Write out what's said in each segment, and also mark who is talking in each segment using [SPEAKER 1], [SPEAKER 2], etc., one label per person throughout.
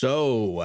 [SPEAKER 1] So,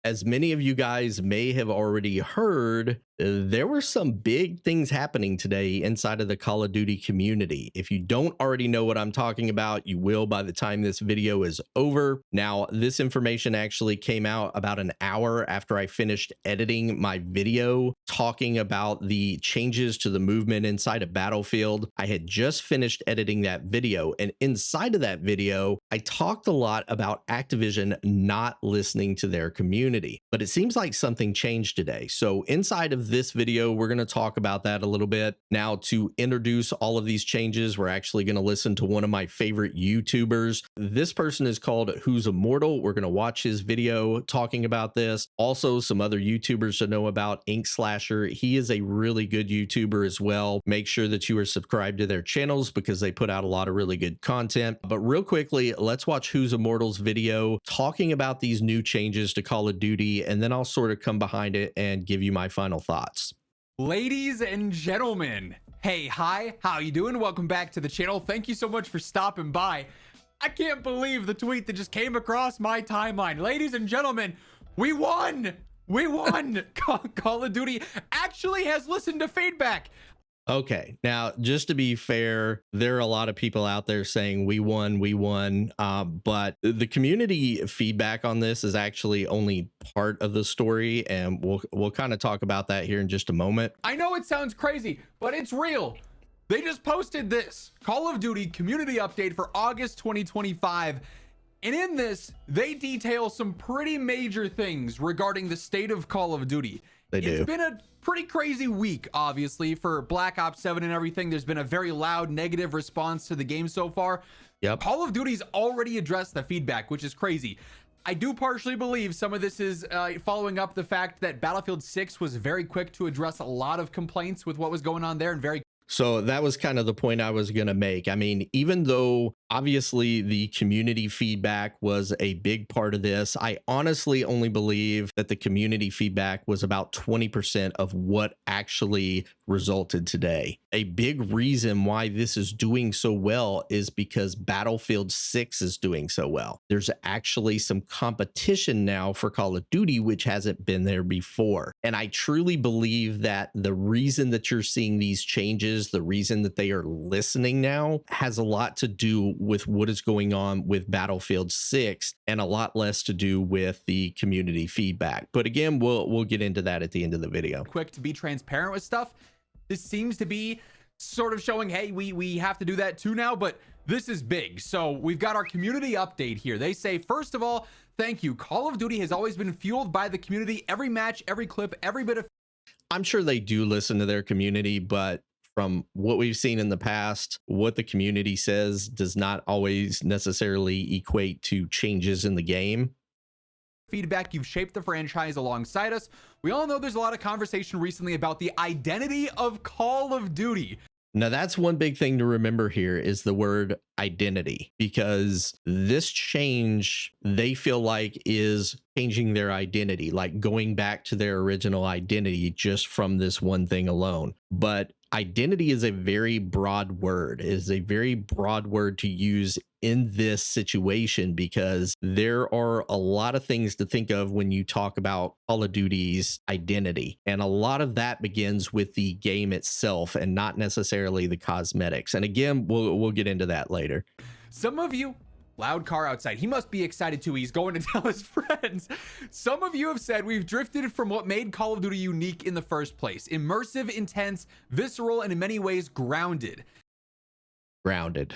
[SPEAKER 1] as many of you guys may have already heard, there were some big things happening today inside of the Call of Duty community. If you don't already know what I'm talking about, you will by the time this video is over. Now, this information actually came out about an hour after I finished editing my video talking about the changes to the movement inside of Battlefield. I had just finished editing that video, and inside of that video, I talked a lot about Activision not listening to their community. But it seems like something changed today. So inside of this video, we're going to talk about that a little bit. Now, to introduce all of these changes, we're actually going to listen to one of my favorite YouTubers. This person is called Who's Immortal. We're going to watch his video talking about this. Also, some other YouTubers to know about, Ink Slasher. He is a really good YouTuber as well. Make sure that you are subscribed to their channels because they put out a lot of really good content. But real quickly, let's watch Who's Immortal's video talking about these new changes to Call of Duty, and then I'll sort of come behind it and give you my final thoughts.
[SPEAKER 2] Ladies and gentlemen, hey, hi, how you doing? Welcome back to the channel. Thank you so much for stopping by. I can't believe the tweet that just came across my timeline. Ladies and gentlemen, we won. We won. Call of Duty actually has listened to feedback.
[SPEAKER 1] Okay, now just to be fair, there are a lot of people out there saying we won, but the community feedback on this is actually only part of the story, and we'll kind of talk about that here in just a moment.
[SPEAKER 2] I know it sounds crazy, but it's real. They just posted this Call of Duty community update for August 2025. And in this, they detail some pretty major things regarding the state of Call of Duty. It's been a pretty crazy week, obviously, for Black Ops 7 and everything. There's been a very loud negative response to the game so far.
[SPEAKER 1] Yep.
[SPEAKER 2] Call of Duty's already addressed the feedback, which is crazy. I do partially believe some of this is following up the fact that Battlefield 6 was very quick to address a lot of complaints with what was going on there, and very
[SPEAKER 1] So that was kind of the point I was going to make. I mean, even though obviously the community feedback was a big part of this, I honestly only believe that the community feedback was about 20% of what actually resulted today. A big reason why this is doing so well is because Battlefield 6 is doing so well. There's actually some competition now for Call of Duty, which hasn't been there before. And I truly believe that the reason that you're seeing these changes, the reason that they are listening now, has a lot to do with what is going on with Battlefield 6 and a lot less to do with the community feedback. But again, we'll get into that at the end of the video.
[SPEAKER 2] quick to be transparent with stuff. This seems to be sort of showing, hey, we have to do that too now, but this is big. So we've got our community update here. They say, first of all, thank you. Call of Duty has always been fueled by the community. Every match, every clip, every bit of...
[SPEAKER 1] I'm sure they do listen to their community, but from what we've seen in the past, what the community says does not always necessarily equate to changes in the game.
[SPEAKER 2] feedback. You've shaped the franchise alongside us. We all know there's a lot of conversation recently about the identity of Call of Duty.
[SPEAKER 1] Now, that's one big thing to remember here is the word identity, because this change they feel like is changing their identity, like going back to their original identity just from this one thing alone. But identity is a very broad word. It is a very broad word to use in this situation because there are a lot of things to think of when you talk about Call of Duty's identity. And a lot of that begins with the game itself and not necessarily the cosmetics. And again, we'll get into that later.
[SPEAKER 2] Some of you... Loud car outside. He must be excited too. He's going to tell his friends. Some of you have said we've drifted from what made Call of Duty unique in the first place. Immersive, intense, visceral, and in many ways grounded.
[SPEAKER 1] Grounded.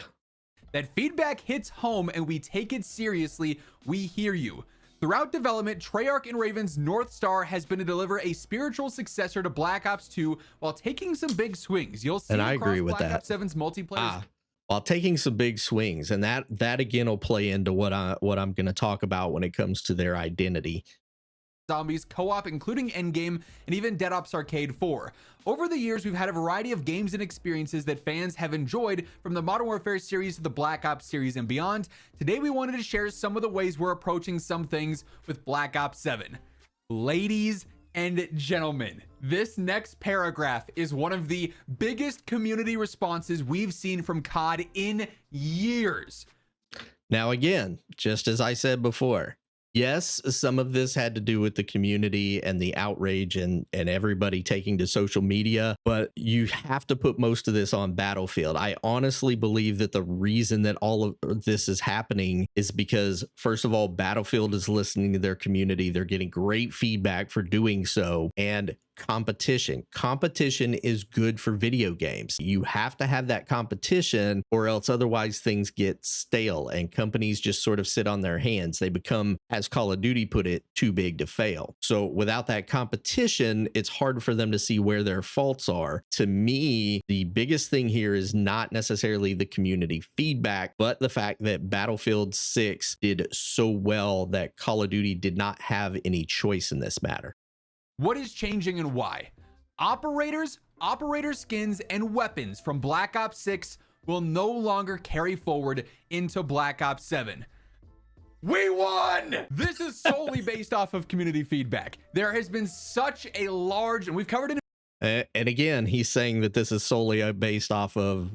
[SPEAKER 2] That feedback hits home and we take it seriously. We hear you. Throughout development, Treyarch and Raven's North Star has been to deliver a spiritual successor to Black Ops 2 while taking some big swings. You'll see
[SPEAKER 1] and I agree with
[SPEAKER 2] Black
[SPEAKER 1] that.
[SPEAKER 2] Ops 7's multiplayer.
[SPEAKER 1] While taking some big swings, and that again will play into what I'm going to talk about when it comes to their identity.
[SPEAKER 2] Zombies, co-op, including Endgame, and even Dead Ops Arcade 4. Over the years, we've had a variety of games and experiences that fans have enjoyed, from the Modern Warfare series to the Black Ops series and beyond. Today, we wanted to share some of the ways we're approaching some things with Black Ops 7. Ladies and gentlemen, this next paragraph is one of the biggest community responses we've seen from COD in years.
[SPEAKER 1] Now, again, just as I said before, Yes, some of this had to do with the community and the outrage and everybody taking to social media, but you have to put most of this on Battlefield. I honestly believe that the reason that all of this is happening is because, first of all, Battlefield is listening to their community. They're getting great feedback for doing so. And competition is good for video games. You have to have that competition, or else otherwise things get stale and companies just sort of sit on their hands. They become, as Call of Duty put it, too big to fail. So without that competition, it's hard for them to see where their faults are. To me, the biggest thing here is not necessarily the community feedback, but the fact that Battlefield 6 did so well that Call of Duty did not have any choice in this matter.
[SPEAKER 2] What is changing and why? Operators, operator skins, and weapons from Black Ops 6 will no longer carry forward into Black Ops 7. We won! This is solely based off of community feedback. There has been such a large, and we've covered it.
[SPEAKER 1] And again, he's saying that this is solely based off of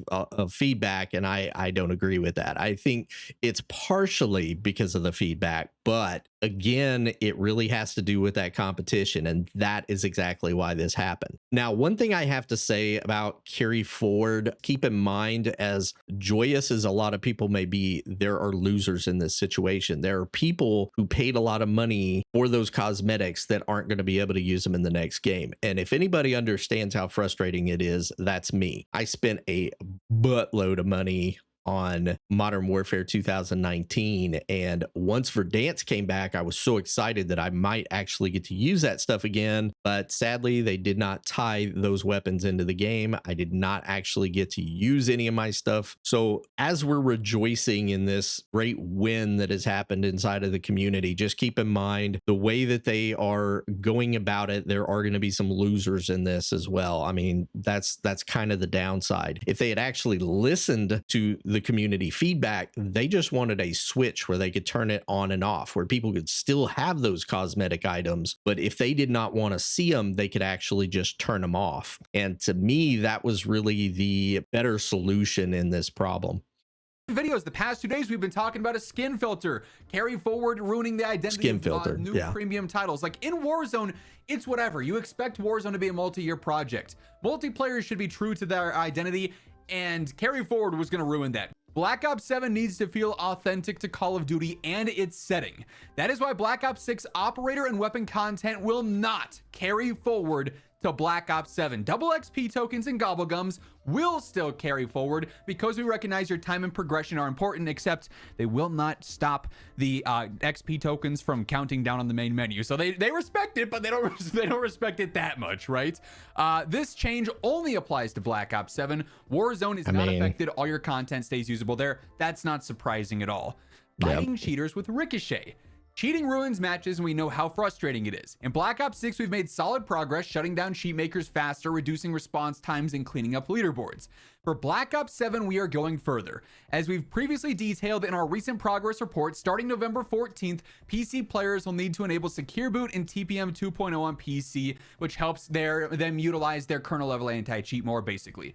[SPEAKER 1] feedback, and I don't agree with that. I think it's partially because of the feedback, but again, it really has to do with that competition, and that is exactly why this happened. Now, one thing I have to say about carry forward, keep in mind, as joyous as a lot of people may be, there are losers in this situation. There are people who paid a lot of money for those cosmetics that aren't going to be able to use them in the next game. And if anybody understands how frustrating it is, that's me. I spent a buttload of money on Modern Warfare 2019, and once Verdansk came back, I was so excited that I might actually get to use that stuff again, but sadly they did not tie those weapons into the game. I did not actually get to use any of my stuff. So as we're rejoicing in this great win that has happened inside of the community, just keep in mind the way that they are going about it. There are going to be some losers in this as well. I mean, that's kind of the downside. If they had actually listened to the community feedback, they just wanted a switch where they could turn it on and off, where people could still have those cosmetic items, but if they did not want to see them, they could actually just turn them off. And to me, that was really the better solution in this problem.
[SPEAKER 2] Videos the past 2 days we've been talking about a skin filter carry forward, ruining the identity of new premium titles. Like in Warzone, it's whatever. You expect Warzone to be a multi-year project. Multiplayer should be true to their identity, and carry forward was going to ruin that. Black Ops 7 needs to feel authentic to Call of Duty and its setting. That is why Black Ops 6 operator and weapon content will not carry forward to Black Ops 7. Double XP tokens and gobblegums will still carry forward because we recognize your time and progression are important, except they will not stop the XP tokens from counting down on the main menu. So they respect it, but they don't respect it that much, right? This change only applies to Black Ops 7. Warzone is not affected. All your content stays usable there. That's not surprising at all. Fighting cheaters with Ricochet. Cheating ruins matches, and we know how frustrating it is. In Black Ops 6, we've made solid progress shutting down cheat makers faster, reducing response times, and cleaning up leaderboards. For Black Ops 7, we are going further. As we've previously detailed in our recent progress report, starting November 14th, PC players will need to enable Secure Boot and TPM 2.0 on PC, which helps them utilize their kernel level anti-cheat more, basically.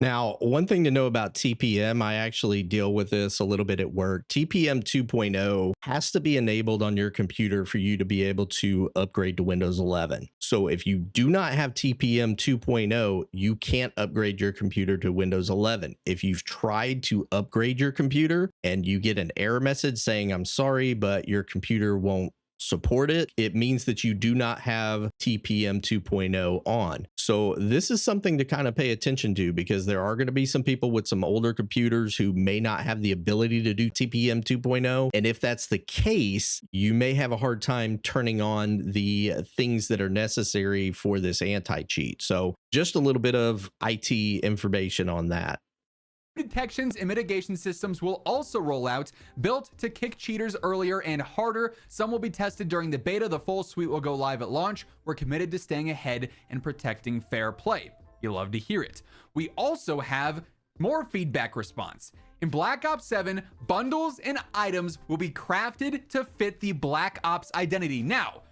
[SPEAKER 1] Now, one thing to know about TPM, I actually deal with this a little bit at work. TPM 2.0 has to be enabled on your computer for you to be able to upgrade to Windows 11. So if you do not have TPM 2.0, you can't upgrade your computer to Windows 11. If you've tried to upgrade your computer and you get an error message saying, "I'm sorry, but your computer won't support it," it means that you do not have TPM 2.0 on. So this is something to kind of pay attention to, because there are going to be some people with some older computers who may not have the ability to do TPM 2.0. And if that's the case, you may have a hard time turning on the things that are necessary for this anti-cheat. So just a little bit of IT information on that.
[SPEAKER 2] Detections and mitigation systems will also roll out, built to kick cheaters earlier and harder. Some will be tested during the beta. The full suite will go live at launch. We're committed to staying ahead and protecting fair play. You'll love to hear it. We also have more feedback response. In Black Ops 7, bundles and items will be crafted to fit the Black Ops identity. Now,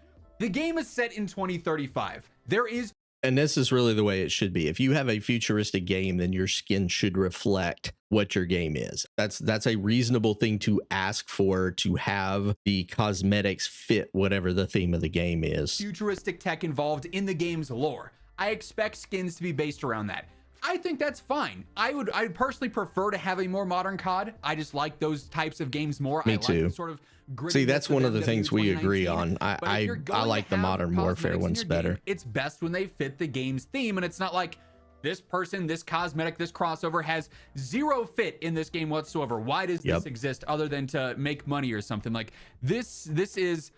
[SPEAKER 2] the game is set in 2035. There is
[SPEAKER 1] And this is really the way it should be. If you have a futuristic game, then your skin should reflect what your game is. That's a reasonable thing to ask for, to have the cosmetics fit whatever the theme of the game is.
[SPEAKER 2] Futuristic tech involved in the game's lore. I expect skins to be based around that. I think that's fine. I'd personally prefer to have a more modern COD. I just like those types of games more.
[SPEAKER 1] Me
[SPEAKER 2] I like
[SPEAKER 1] too.
[SPEAKER 2] the sort of
[SPEAKER 1] See, that's one of the
[SPEAKER 2] MW
[SPEAKER 1] things we agree
[SPEAKER 2] 2019.
[SPEAKER 1] on.
[SPEAKER 2] But if you're
[SPEAKER 1] I
[SPEAKER 2] going
[SPEAKER 1] like
[SPEAKER 2] to
[SPEAKER 1] the
[SPEAKER 2] have
[SPEAKER 1] Modern Warfare
[SPEAKER 2] cosmetics in
[SPEAKER 1] ones
[SPEAKER 2] your
[SPEAKER 1] better.
[SPEAKER 2] game, it's best when they fit the game's theme, and it's not like this person, this cosmetic, this crossover has zero fit in this game whatsoever. Why does this exist other than to make money or something? Like this is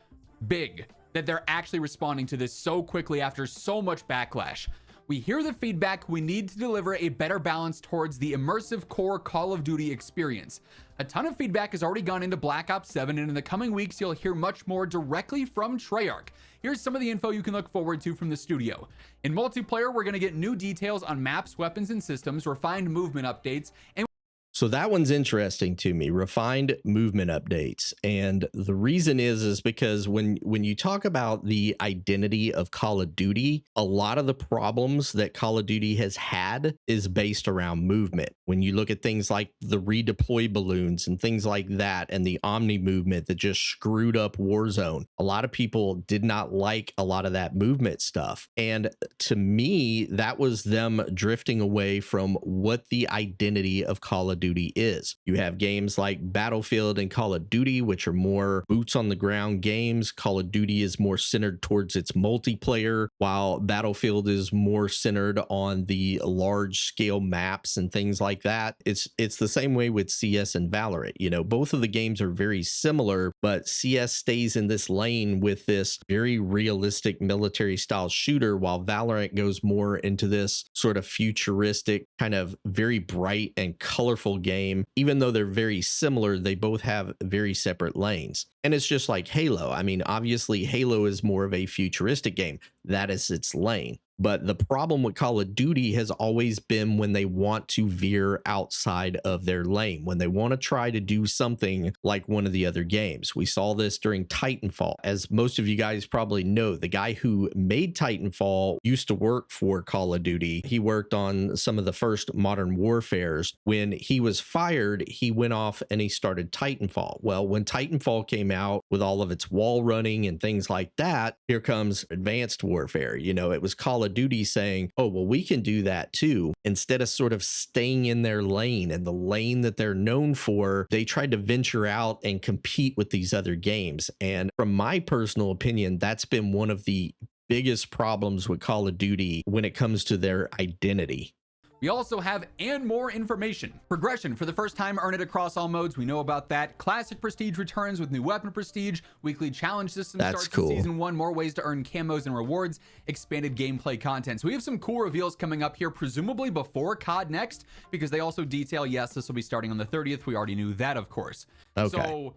[SPEAKER 2] big that they're actually responding to this so quickly after so much backlash. We hear the feedback. We need to deliver a better balance towards the immersive core Call of Duty experience. A ton of feedback has already gone into Black Ops 7, and in the coming weeks, you'll hear much more directly from Treyarch. Here's some of the info you can look forward to from the studio. In multiplayer, we're going to get new details on maps, weapons, and systems, refined movement updates, and
[SPEAKER 1] So that one's interesting to me, refined movement updates. And the reason is because when you talk about the identity of Call of Duty, a lot of the problems that Call of Duty has had is based around movement. When you look at things like the redeploy balloons and things like that, and the Omni movement that just screwed up Warzone, a lot of people did not like a lot of that movement stuff. And to me, that was them drifting away from what the identity of Call of Duty is. You have games like Battlefield and Call of Duty, which are more boots on the ground games. Call of Duty is more centered towards its multiplayer, while Battlefield is more centered on the large scale maps and things like that. It's the same way with CS and Valorant. You know, both of the games are very similar, but CS stays in this lane with this very realistic military style shooter, while Valorant goes more into this sort of futuristic, kind of very bright and colorful game. Even though they're very similar, they both have very separate lanes. And it's just like Halo. I mean, obviously Halo is more of a futuristic game. That is its lane. But the problem with Call of Duty has always been when they want to veer outside of their lane, when they want to try to do something like one of the other games. We saw this during Titanfall. As most of you guys probably know, the guy who made Titanfall used to work for Call of Duty. He worked on some of the first Modern Warfares. When he was fired, he went off and he started Titanfall. Well, when Titanfall came out with all of its wall running and things like that, here comes Advanced Warfare. You know, it was Call of Duty saying, oh, well, we can do that too. Instead of sort of staying in their lane and the lane that they're known for, they tried to venture out and compete with these other games. And from my personal opinion, that's been one of the biggest problems with Call of Duty when it comes to their identity.
[SPEAKER 2] we also have and more information. Progression for the first time, earn it across all modes. We know about that. Classic Prestige returns with new weapon prestige. Weekly challenge system starts in season 1. More ways to earn camos and rewards. Expanded gameplay content. So we have some cool reveals coming up here, presumably before COD Next, because they also detail, yes, this will be starting on the 30th. We already knew that, of course.
[SPEAKER 1] Okay.
[SPEAKER 2] So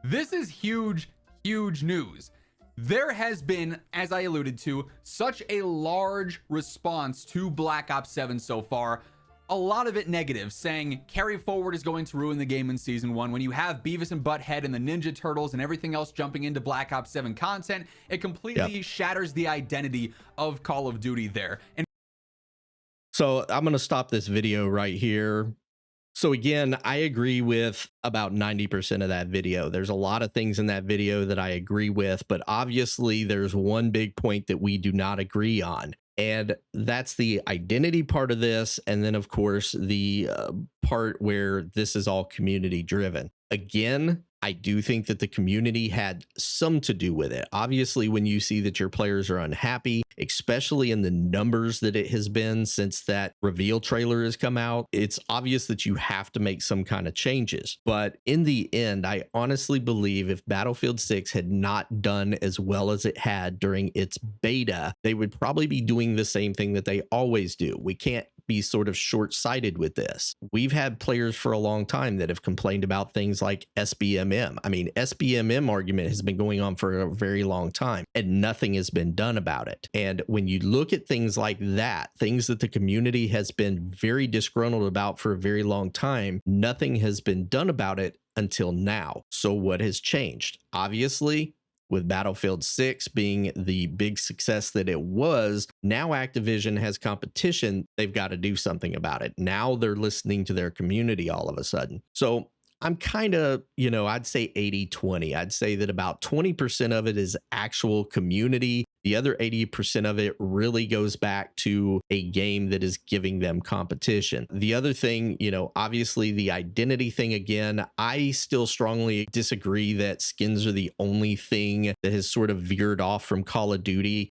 [SPEAKER 2] this is huge, huge news. There has been, as I alluded to, such a large response to Black Ops 7 so far. A lot of it negative, saying carry forward is going to ruin the game in season 1. When you have Beavis and Butthead and the Ninja Turtles and everything else jumping into Black Ops 7 content, it completely shatters the identity of Call of Duty there. And
[SPEAKER 1] so I'm going to stop this video right here. So again, I agree with about 90% of that video. There's a lot of things in that video that I agree with, but obviously there's one big point that we do not agree on. And that's the identity part of this. And then, of course, the part where this is all community driven. Again, I do think that the community had some to do with it. Obviously, when you see that your players are unhappy, especially in the numbers that it has been since that reveal trailer has come out, it's obvious that you have to make some kind of changes. But in the end, I honestly believe if Battlefield 6 had not done as well as it had during its beta, they would probably be doing the same thing that they always do. We can't be sort of short-sighted with this. We've had players for a long time that have complained about things like SBMM. I mean, SBMM argument has been going on for a very long time and nothing has been done about it. And when you look at things like that, things that the community has been very disgruntled about for a very long time, nothing has been done about it until now. So what has changed? Obviously, with Battlefield 6 being the big success that it was. Now Activision has competition. They've got to do something about it. Now they're listening to their community all of a sudden. So I'm kind of, I'd say 80-20. I'd say that about 20% of it is actual community. The other 80% of it really goes back to a game that is giving them competition. The other thing, obviously the identity thing again, I still strongly disagree that skins are the only thing that has sort of veered off from Call of Duty.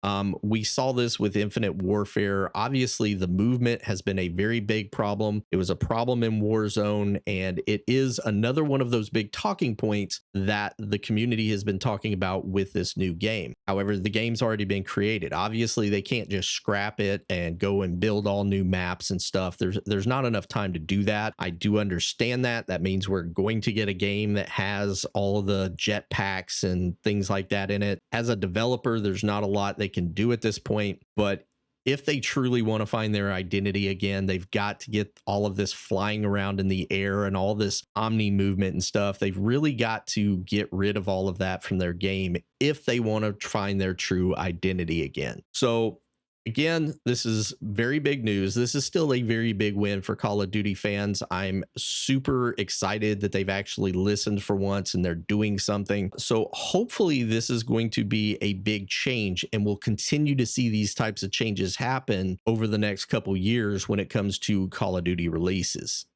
[SPEAKER 1] We saw this with Infinite Warfare. Obviously, the movement has been a very big problem. It was a problem in Warzone, and it is another one of those big talking points that the community has been talking about with this new game. However, the game's already been created. Obviously, they can't just scrap it and go and build all new maps and stuff. There's not enough time to do that. I do understand that. That means we're going to get a game that has all the jetpacks and things like that in it. As a developer, there's not a lot they can do at this point, but if they truly want to find their identity again, they've got to get all of this flying around in the air and all this omni movement and stuff. They've really got to get rid of all of that from their game if they want to find their true identity again. So again, this is very big news. This is still a very big win for Call of Duty fans. I'm super excited that they've actually listened for once and they're doing something. So hopefully this is going to be a big change, and we'll continue to see these types of changes happen over the next couple years when it comes to Call of Duty releases.